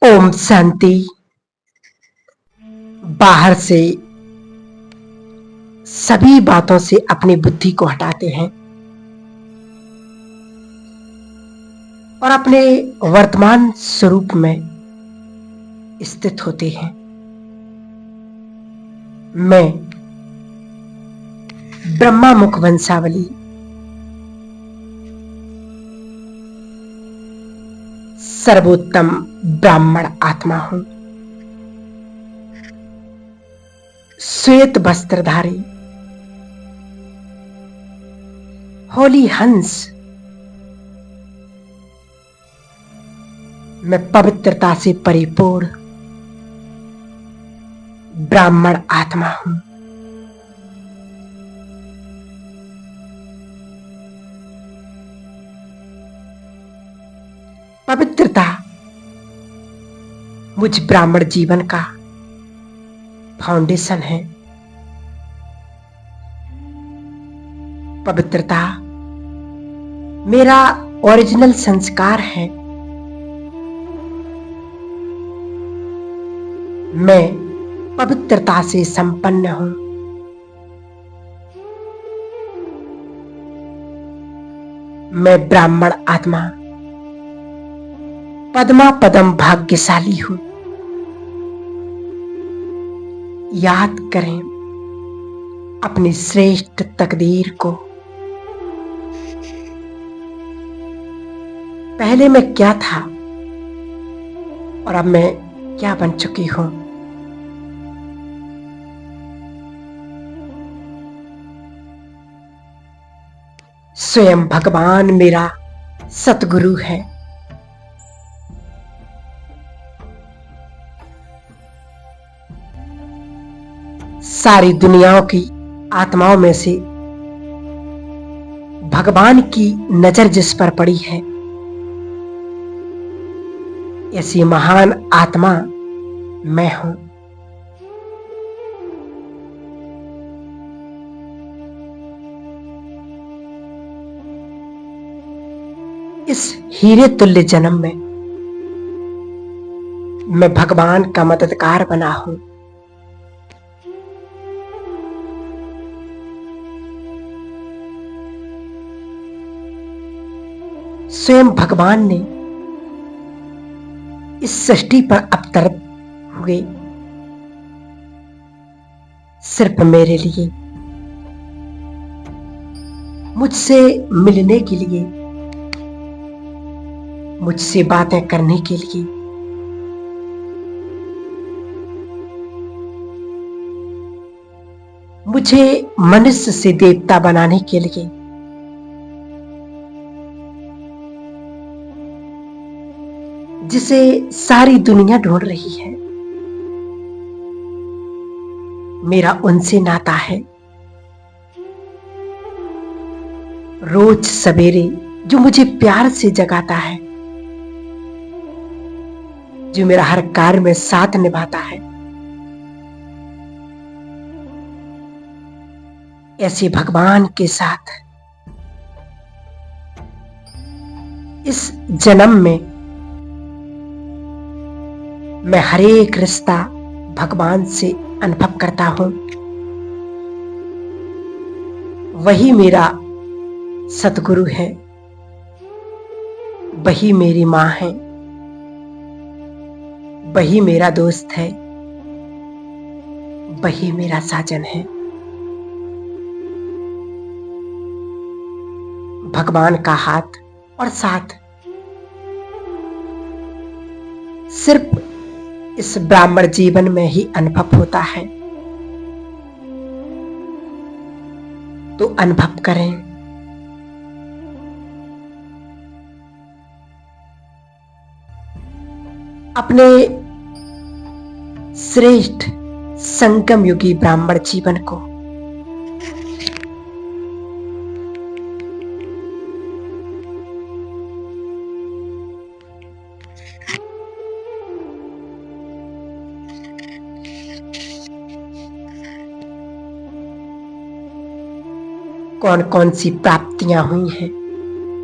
ओम शांति। बाहर से सभी बातों से अपनी बुद्धि को हटाते हैं और अपने वर्तमान स्वरूप में स्थित होते हैं। मैं ब्रह्मा मुख वंशावली सर्वोत्तम ब्राह्मण आत्मा हूं। श्वेत वस्त्रधारी होली हंस, मैं पवित्रता से परिपूर्ण ब्राह्मण आत्मा हूं। पवित्रता मुझ ब्राह्मण जीवन का फाउंडेशन है। पवित्रता मेरा ओरिजिनल संस्कार है। मैं पवित्रता से संपन्न हूं। मैं ब्राह्मण आत्मा पद्मा पदम भाग्यशाली हूं। याद करें अपनी श्रेष्ठ तकदीर को। पहले मैं क्या था और अब मैं क्या बन चुकी हूं। स्वयं भगवान मेरा सतगुरु है। सारी दुनियाओं की आत्माओं में से भगवान की नजर जिस पर पड़ी है, ऐसी महान आत्मा मैं हूं। इस हीरे तुल्य जन्म में मैं भगवान का मददगार बना हूं। स्वयं भगवान ने इस सृष्टि पर अवतरित हुए सिर्फ मेरे लिए, मुझसे मिलने के लिए, मुझसे बातें करने के लिए। मुझे मनुष्य से देवता बनाने के लिए। जिसे सारी दुनिया ढूंढ रही है, मेरा उनसे नाता है। रोज सवेरे जो मुझे प्यार से जगाता है, जो मेरा हर कार्य में साथ निभाता है, ऐसे भगवान के साथ इस जन्म में मैं हर एक रिश्ता भगवान से अनुभव करता हूं। वही मेरा सतगुरु है, वही मेरी मां है, वही मेरा दोस्त है, वही मेरा साजन है। भगवान का हाथ और साथ सिर्फ इस ब्राह्मण जीवन में ही अनुभव होता है। तो अनुभव करें। अपने श्रेष्ठ संगम युगी ब्राह्मण जीवन को कौन कौन सी प्राप्तियां हुई हैं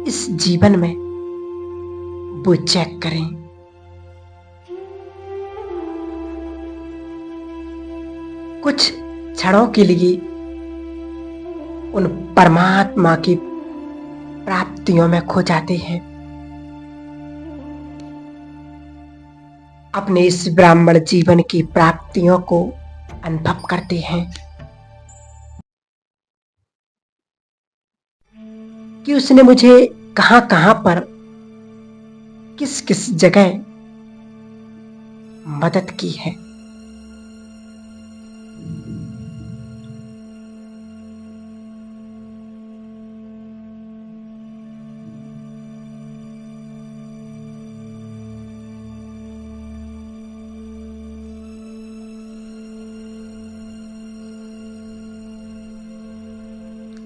इस जीवन में, वो चेक करें। कुछ क्षणों के लिए उन परमात्मा की प्राप्तियों में खो जाते हैं। अपने इस ब्राह्मण जीवन की प्राप्तियों को अनुभव करते हैं कि उसने मुझे कहां कहां पर, किस किस जगह मदद की है।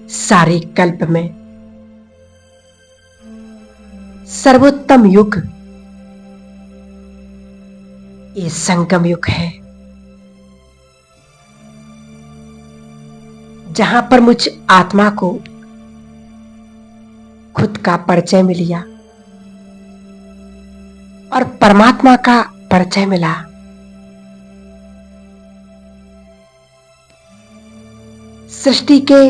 सारे कल्प में सर्वोत्तम युग ये संगम युग है, जहां पर मुझ आत्मा को खुद का परिचय मिल लिया और परमात्मा का परिचय मिला। सृष्टि के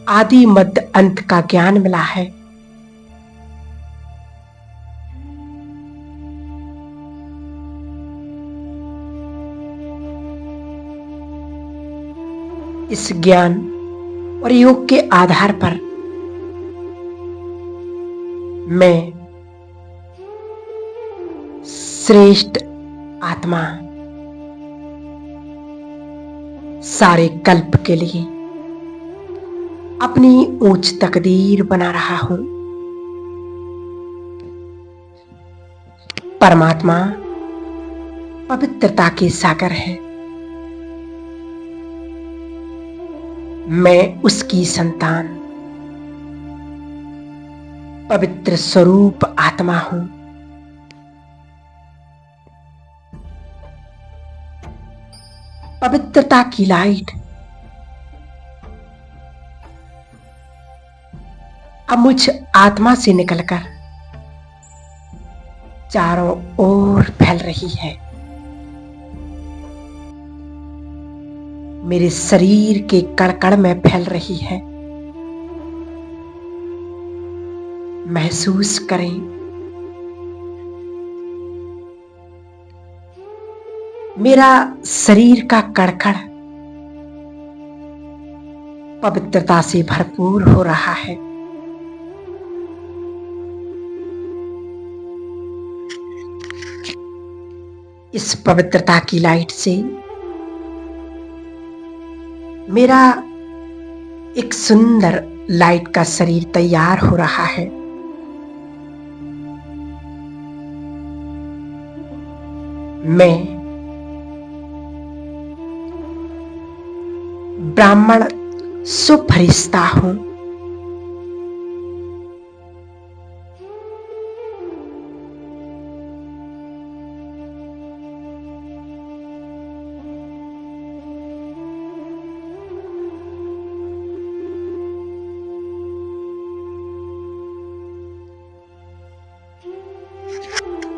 आदि मध्य अंत का ज्ञान मिला है। इस ज्ञान और योग के आधार पर मैं श्रेष्ठ आत्मा सारे कल्प के लिए अपनी ऊंच तकदीर बना रहा हूं। परमात्मा पवित्रता के सागर है। मैं उसकी संतान पवित्र स्वरूप आत्मा हूं। पवित्रता की लाइट अब मुझ आत्मा से निकलकर चारों ओर फैल रही है। मेरे शरीर के कण कण में फैल रही है। महसूस करें, मेरा शरीर का कण कण पवित्रता से भरपूर हो रहा है। इस पवित्रता की लाइट से मेरा एक सुंदर लाइट का शरीर तैयार हो रहा है। मैं ब्राह्मण सुफरिश्ता हूं।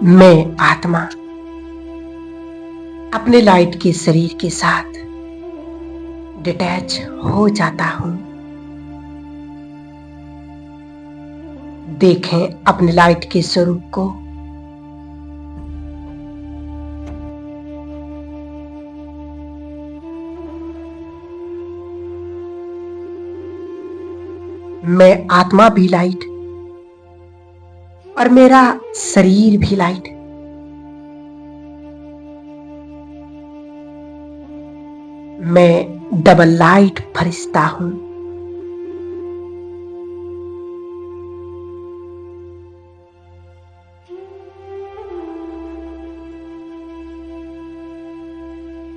मैं आत्मा अपने लाइट के शरीर के साथ डिटैच हो जाता हूं। देखें अपने लाइट के स्वरूप को। मैं आत्मा भी लाइट और मेरा शरीर भी लाइट। मैं डबल लाइट फरिश्ता हूं।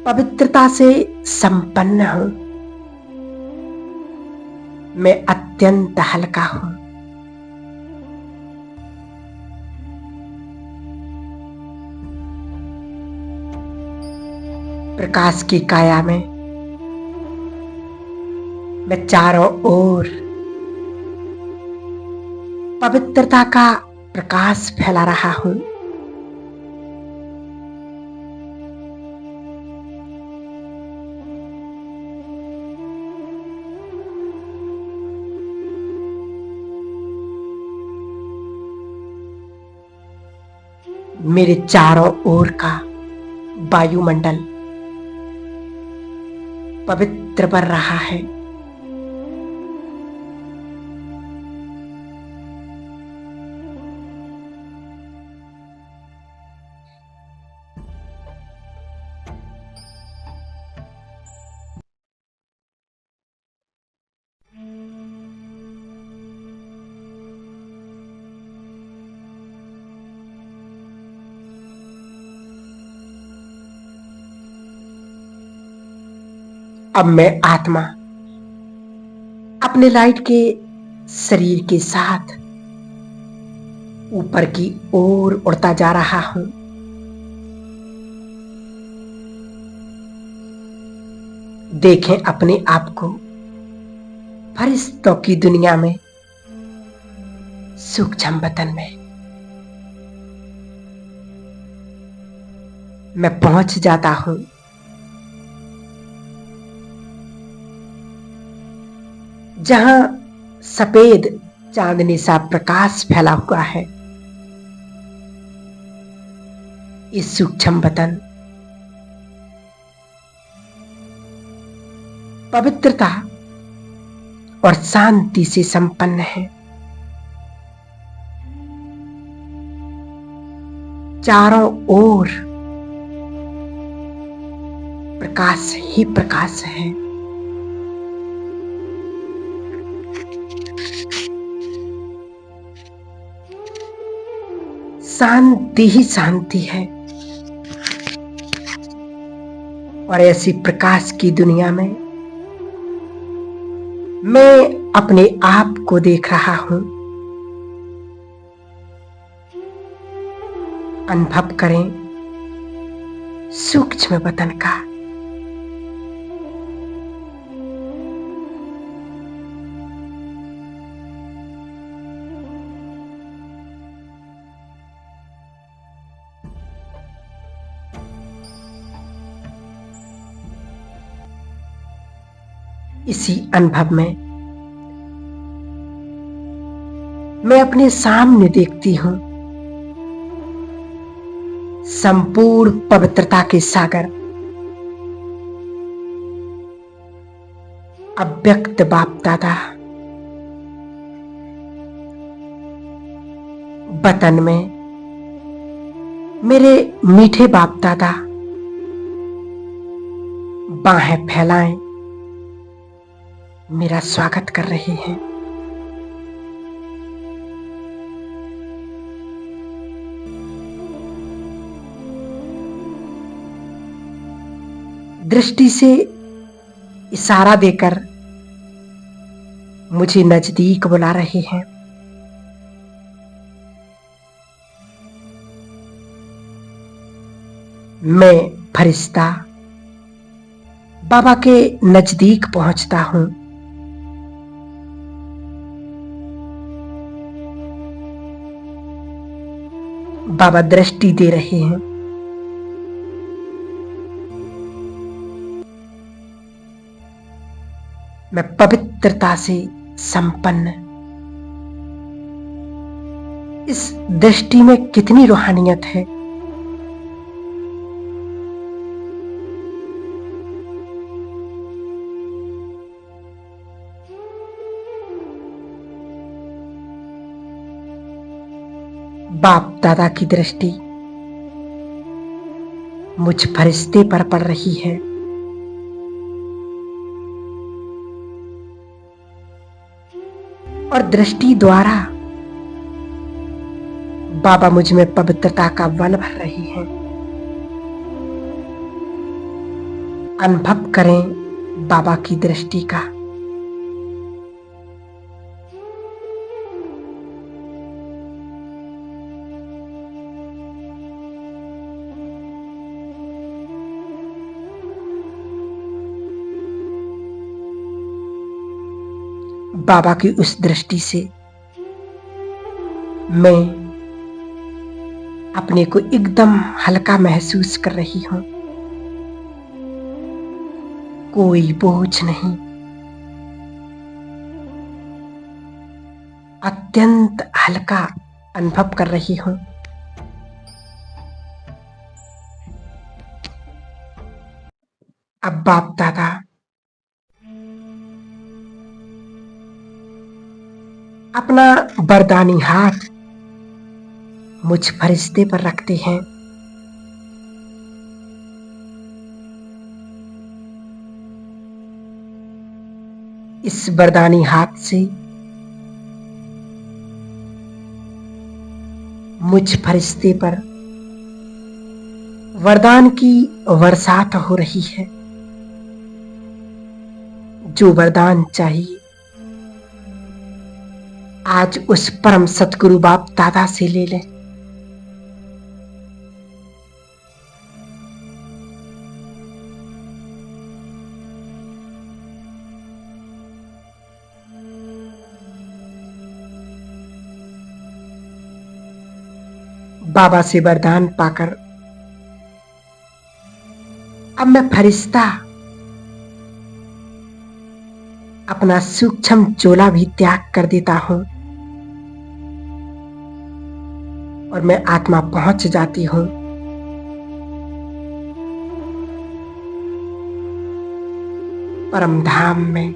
पवित्रता से संपन्न हूं। मैं अत्यंत हल्का हूं। प्रकाश की काया में मैं चारों ओर पवित्रता का प्रकाश फैला रहा हूं। मेरे चारों ओर का वायुमंडल पवित्र बन रहा है। अब मैं आत्मा अपने लाइट के शरीर के साथ ऊपर की ओर उड़ता जा रहा हूं। देखें अपने आप को फरिश्तों की दुनिया में, सूक्ष्म वतन में। मैं पहुंच जाता हूं जहां सफेद चांदनी सा प्रकाश फैला हुआ है। इस सूक्ष्म वतन पवित्रता और शांति से संपन्न है। चारों ओर प्रकाश ही प्रकाश है। शांति ही शांति है। और ऐसी प्रकाश की दुनिया में मैं अपने आप को देख रहा हूं। अनुभव करें सूक्ष्म वतन का। इसी अनुभव में मैं अपने सामने देखती हूं संपूर्ण पवित्रता के सागर, अव्यक्त बाप दादा। वतन में मेरे मीठे बाप दादा बाहें फैलाएं मेरा स्वागत कर रहे हैं। दृष्टि से इशारा देकर मुझे नजदीक बुला रहे हैं। मैं फरिश्ता बाबा के नजदीक पहुंचता हूं। बाबा दृष्टि दे रहे हैं। मैं पवित्रता से संपन्न। इस दृष्टि में कितनी रूहानियत है। बाप दादा की दृष्टि मुझ फरिश्ते पर पड़ रही है। और दृष्टि द्वारा बाबा मुझ में पवित्रता का वन भर रही है। अनुभव करें बाबा की दृष्टि का। बाबा की उस दृष्टि से मैं अपने को एकदम हल्का महसूस कर रही हूं। कोई बोझ नहीं, अत्यंत हल्का अनुभव कर रही हूं। अब बाप दादा अपना वरदानी हाथ मुझ फरिश्ते पर रखते हैं। इस वरदानी हाथ से मुझ फरिश्ते पर वरदान की बरसात हो रही है। जो वरदान चाहिए आज उस परम सतगुरु बाप दादा से ले लें। बाबा से वरदान पाकर अब मैं फरिश्ता अपना सूक्ष्म चोला भी त्याग कर देता हूं और मैं आत्मा पहुंच जाती हूं परम धाम में।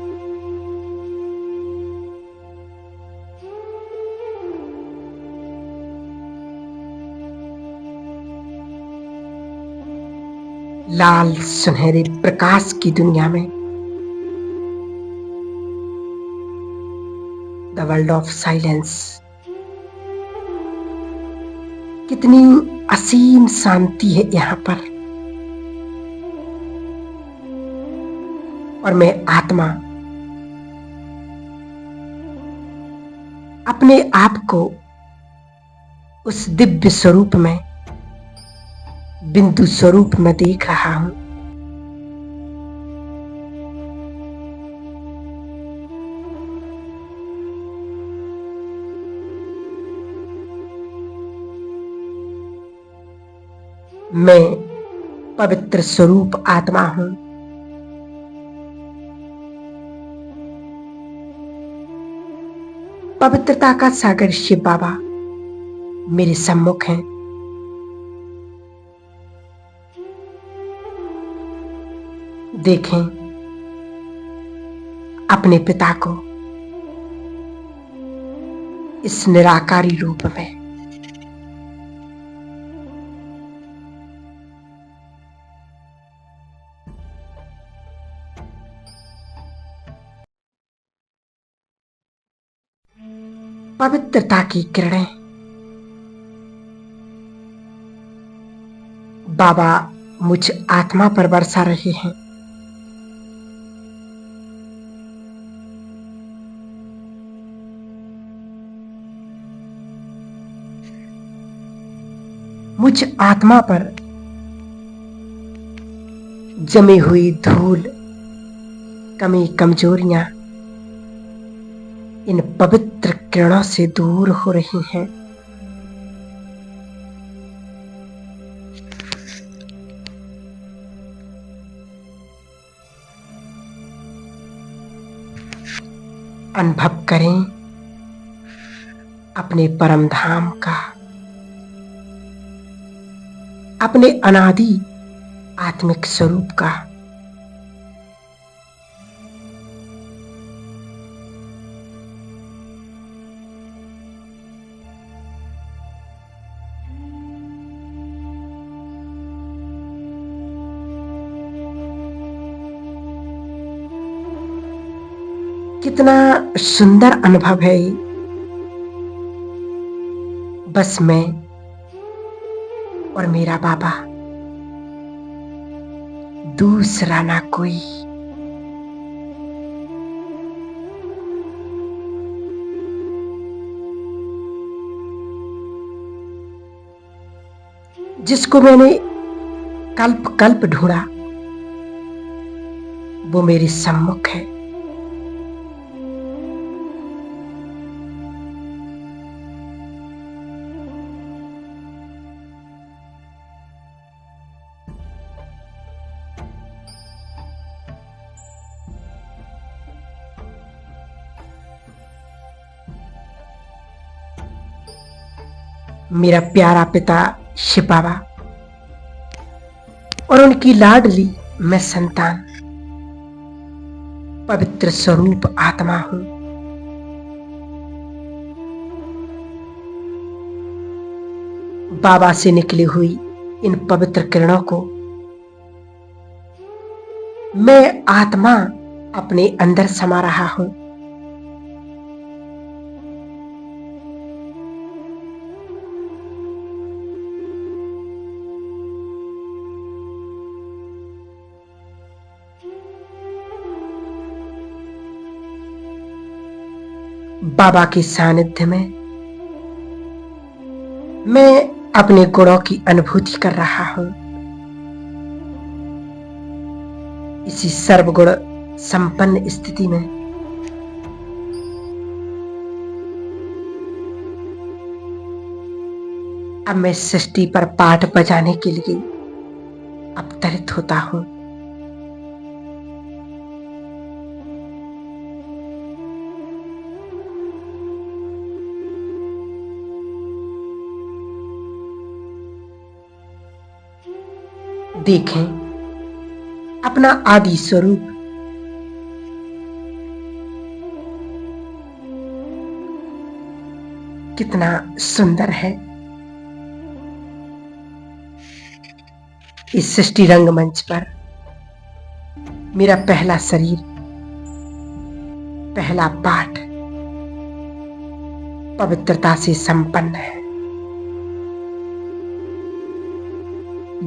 लाल सुनहरे प्रकाश की दुनिया में, द वर्ल्ड ऑफ साइलेंस। कितनी असीम शांति है यहां पर और मैं आत्मा अपने आप को उस दिव्य स्वरूप में बिंदु स्वरूप में देख रहा हूं। मैं पवित्र स्वरूप आत्मा हूं। पवित्रता का सागर शिव बाबा मेरे सम्मुख हैं। देखें अपने पिता को इस निराकारी रूप में। पवित्रता की किरणें बाबा मुझ आत्मा पर बरसा रहे हैं। मुझ आत्मा पर जमी हुई धूल, कमी, कमजोरियां इन पवित्र किरणों से दूर हो रही हैं। अनुभव करें अपने परम धाम का, अपने अनादि आत्मिक स्वरूप का। कितना सुंदर अनुभव है ये। बस मैं और मेरा बाबा, दूसरा ना कोई। जिसको मैंने कल्प कल्प ढूंढा वो मेरे सम्मुख है। मेरा प्यारा पिता शिव बाबा और उनकी लाडली मैं संतान, पवित्र स्वरूप आत्मा हूं। बाबा से निकली हुई इन पवित्र किरणों को मैं आत्मा अपने अंदर समा रहा हूं। बाबा के सानिध्य में मैं अपने गुणों की अनुभूति कर रहा हूं। इसी सर्वगुण संपन्न स्थिति में अब मैं सृष्टि पर पाठ बजाने के लिए अवतरित होता हूं। देखें अपना आदि स्वरूप कितना सुंदर है। इस सृष्टि रंगमंच पर मेरा पहला शरीर, पहला पाठ पवित्रता से संपन्न है।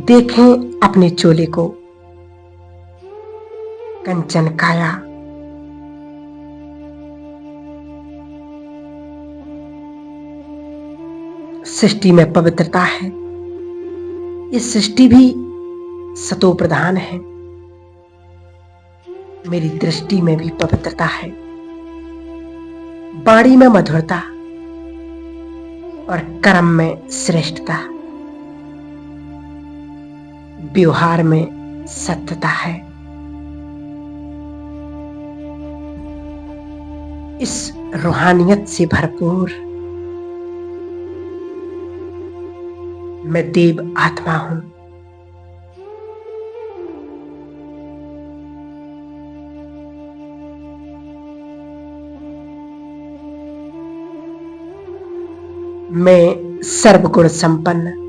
देखें अपने चोले को, कंचन काया, सृष्टि में पवित्रता है। ये सृष्टि भी सतो प्रधान है। मेरी दृष्टि में भी पवित्रता है। वाणी में मधुरता और कर्म में श्रेष्ठता, व्यवहार में सत्यता है। इस रूहानियत से भरपूर मैं देव आत्मा हूं। मैं सर्वगुण संपन्न,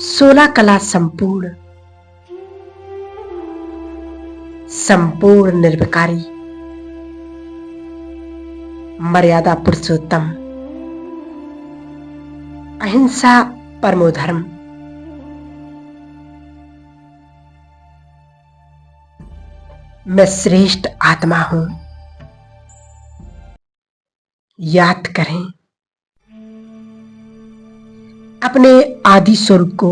16 कला संपूर्ण, संपूर्ण निर्विकारी, मर्यादा पुरुषोत्तम, अहिंसा परमो धर्म, मैं श्रेष्ठ आत्मा हूं। याद करें अपने आदि स्वरूप को,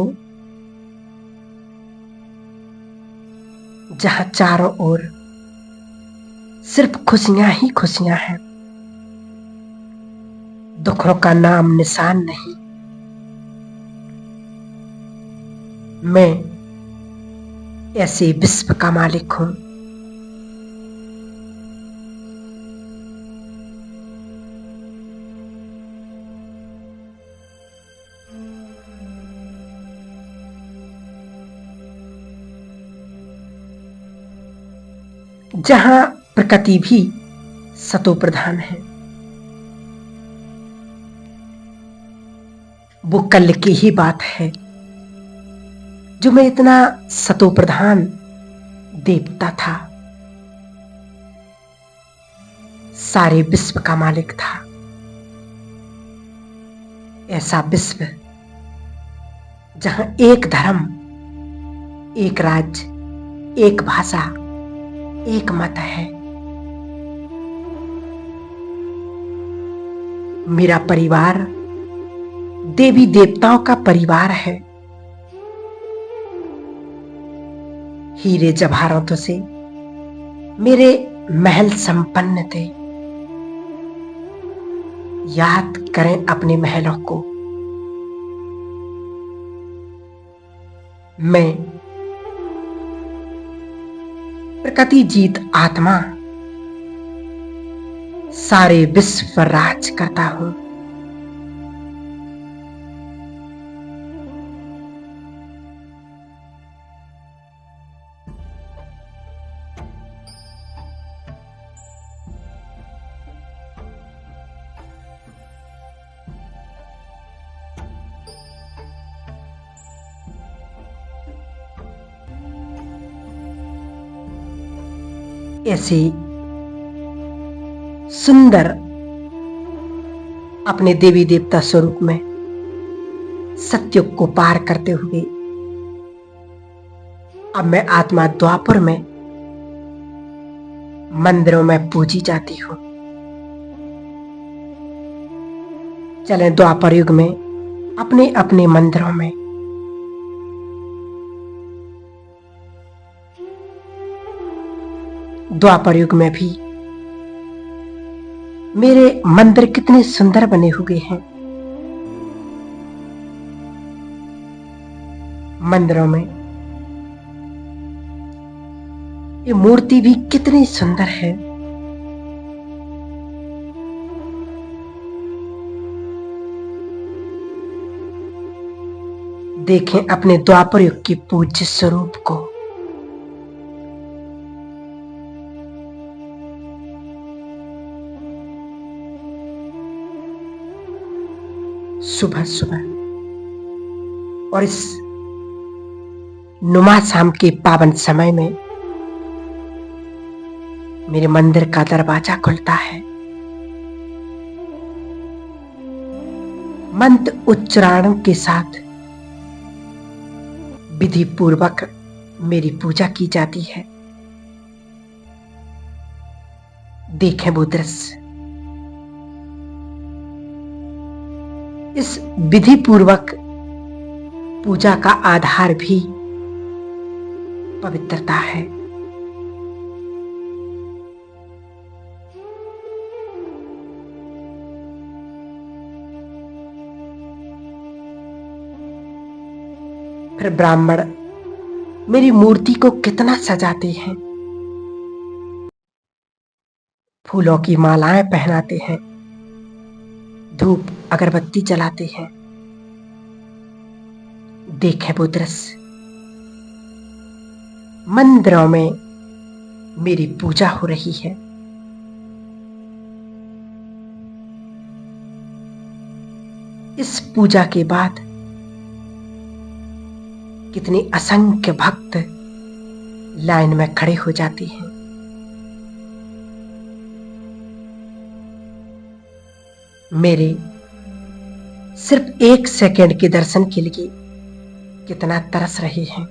जहां चारों ओर सिर्फ खुशियां ही खुशियां हैं, दुखों का नाम निशान नहीं। मैं ऐसे विश्व का मालिक हूं। जहां प्रकृति भी सतो प्रधान है, वो कल की ही बात है जो मैं इतना सतो प्रधान देवता था, सारे विश्व का मालिक था। ऐसा विश्व जहां एक धर्म, एक राज्य, एक भाषा, एक मत है। मेरा परिवार देवी देवताओं का परिवार है। हीरे जवाहरातों से मेरे महल संपन्न थे। याद करें अपने महलों को। मैं प्रकृति जीत आत्मा सारे विश्व पर राज करता हूं। ऐसे सुंदर अपने देवी देवता स्वरूप में सत्युग को पार करते हुए अब मैं आत्मा द्वापर में मंदिरों में पूजी जाती हूं। चलें द्वापर युग में अपने अपने मंदिरों में द्वापर युग में भी मेरे मंदिर कितने सुंदर बने हुए हैं। मंदिरों में ये मूर्ति भी कितनी सुंदर है। देखें अपने द्वापर युग के पूज्य स्वरूप को। सुबह सुबह और इस नुमा शाम के पावन समय में मेरे मंदिर का दरवाजा खुलता है। मंत्र उच्चारण के साथ विधि पूर्वक मेरी पूजा की जाती है। देखें वो दृश्य। इस विधि पूर्वक पूजा का आधार भी पवित्रता है। फिर ब्राह्मण मेरी मूर्ति को कितना सजाते हैं, फूलों की मालाएं पहनाते हैं, धूप अगरबत्ती जलाते हैं। देखें वो दृश्य। मंदिरों में मेरी पूजा हो रही है। इस पूजा के बाद कितने असंख्य भक्त लाइन में खड़े हो जाते हैं। मेरे सिर्फ 1 सेकंड के दर्शन के लिए कितना तरस रहे हैं।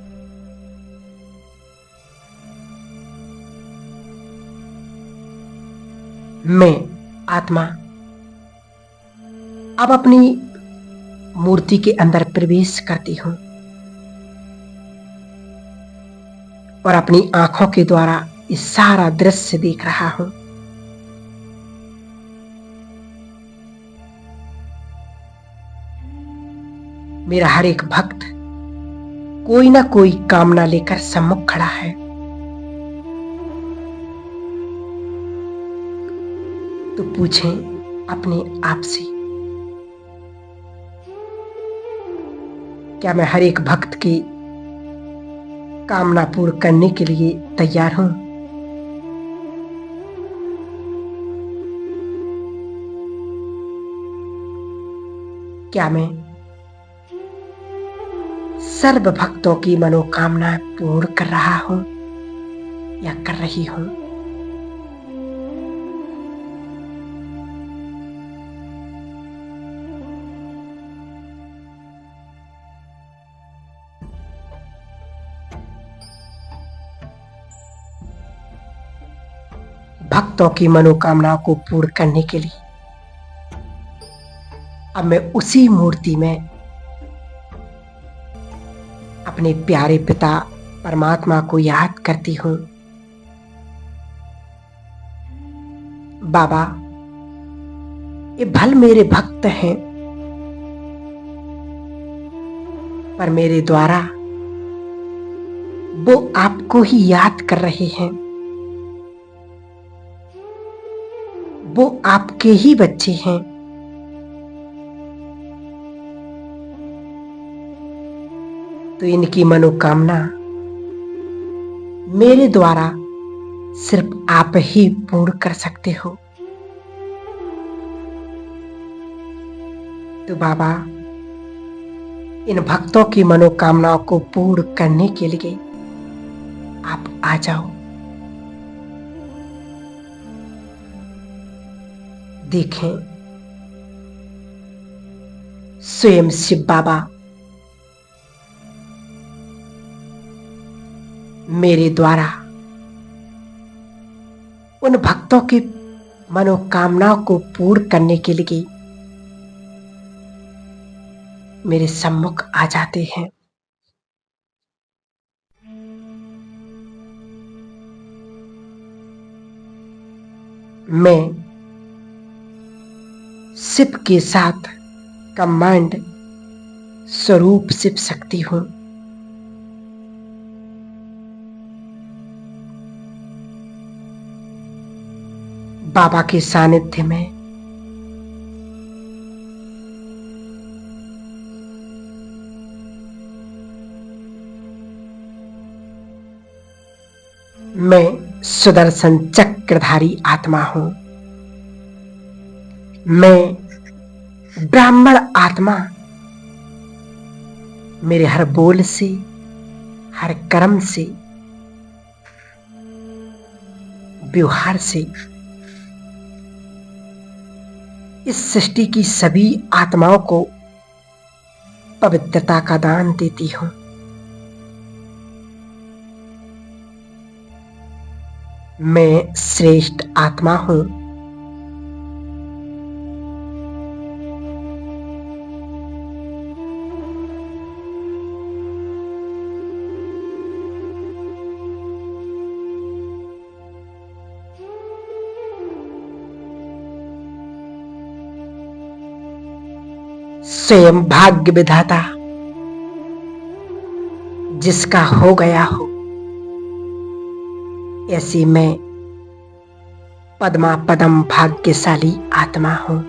मैं आत्मा अब अपनी मूर्ति के अंदर प्रवेश करती हूं और अपनी आंखों के द्वारा इस सारा दृश्य देख रहा हूं। मेरा हर एक भक्त कोई ना कोई कामना लेकर सम्मुख खड़ा है। तो पूछें अपने आप से, क्या मैं हर एक भक्त की कामना पूर्ण करने के लिए तैयार हूं? क्या मैं सर्व भक्तों की मनोकामना पूर्ण कर रहा हूं या कर रही हूं? भक्तों की मनोकामनाओं को पूर्ण करने के लिए अब मैं उसी मूर्ति में अपने प्यारे पिता परमात्मा को याद करती हूं। बाबा, ये भल मेरे भक्त हैं, पर मेरे द्वारा वो आपको ही याद कर रहे हैं। वो आपके ही बच्चे हैं। तो इनकी मनोकामना मेरे द्वारा सिर्फ आप ही पूर्ण कर सकते हो। तो बाबा, इन भक्तों की मनोकामनाओं को पूर्ण करने के लिए आप आ जाओ। देखें, स्वयं शिव बाबा मेरे द्वारा उन भक्तों की मनोकामनाओं को पूर्ण करने के लिए मेरे सम्मुख आ जाते हैं। मैं शिव के साथ कमांड स्वरूप शिव शक्ति हूं। बाबा के सानिध्य में मैं सुदर्शन चक्रधारी आत्मा हूं। मैं ब्राह्मण आत्मा मेरे हर बोल से, हर कर्म से, व्यवहार से इस सृष्टि की सभी आत्माओं को पवित्रता का दान देती हूं। मैं श्रेष्ठ आत्मा हूं। स्वयं भाग्य विधाता जिसका हो गया हो, ऐसी मैं पद्मा पदम भाग्यशाली आत्मा हूं।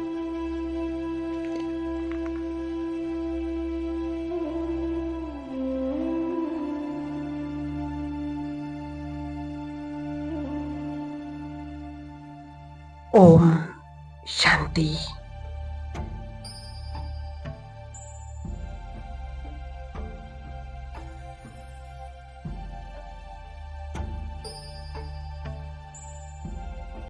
ओम शांति।